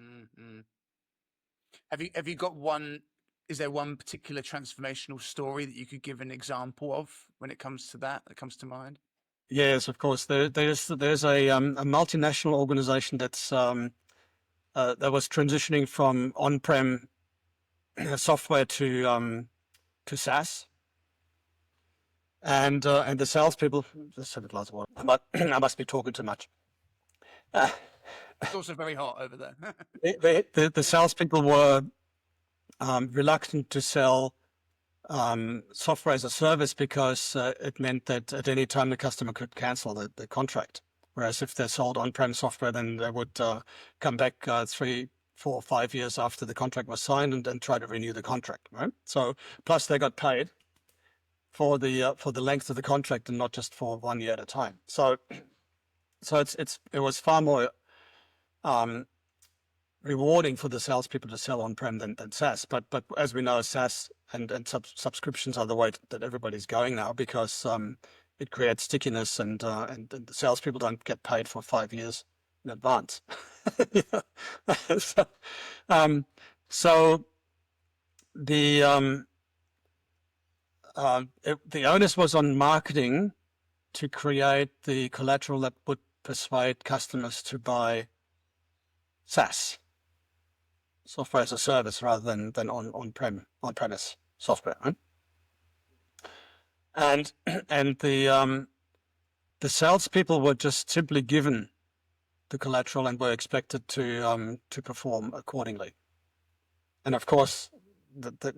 Mm-hmm. Have you got one? Is there one particular transformational story that you could give an example of when it comes to that comes to mind? Yes, of course. There's a multinational organization that was transitioning from on-prem software to SaaS, and the salespeople. Just have a glass of water, but I must be talking too much. It's also very hot over there. The salespeople were reluctant to sell software as a service because it meant that at any time the customer could cancel the contract. Whereas if they sold on-prem software, then they would come back 3, 4, 5 years after the contract was signed and try to renew the contract. Right. So plus they got paid for the length of the contract and not just for 1 year at a time. So it was far more rewarding for the salespeople to sell on-prem than SaaS. But as we know, SaaS and subscriptions are the way that everybody's going now, because it creates stickiness, and the salespeople don't get paid for 5 years in advance. So the the onus was on marketing to create the collateral that would persuade customers to buy SaaS, software as a service, rather than on-premise software. Right? And the salespeople were just simply given the collateral and were expected to perform accordingly. And of course,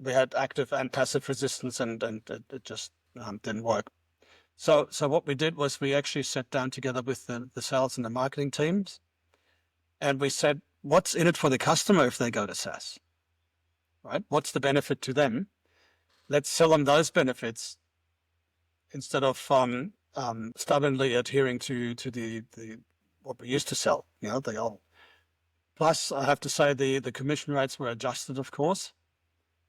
we had active and passive resistance, and it just didn't work. So what we did was we actually sat down together with the sales and the marketing teams, and we said, what's in it for the customer if they go to SaaS? Right? What's the benefit to them? Let's sell them those benefits instead of stubbornly adhering to the what we used to sell. The old. Plus, I have to say the commission rates were adjusted, of course,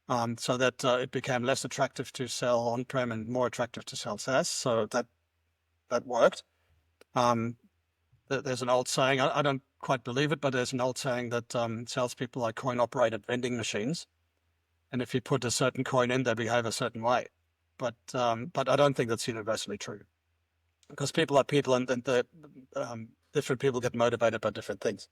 so that it became less attractive to sell on-prem and more attractive to sell SaaS. So that worked. There's an old saying, I don't quite believe it, but there's an old saying that salespeople are coin-operated vending machines, and if you put a certain coin in, they behave a certain way. But I don't think that's universally true, because people are people, and different people get motivated by different things.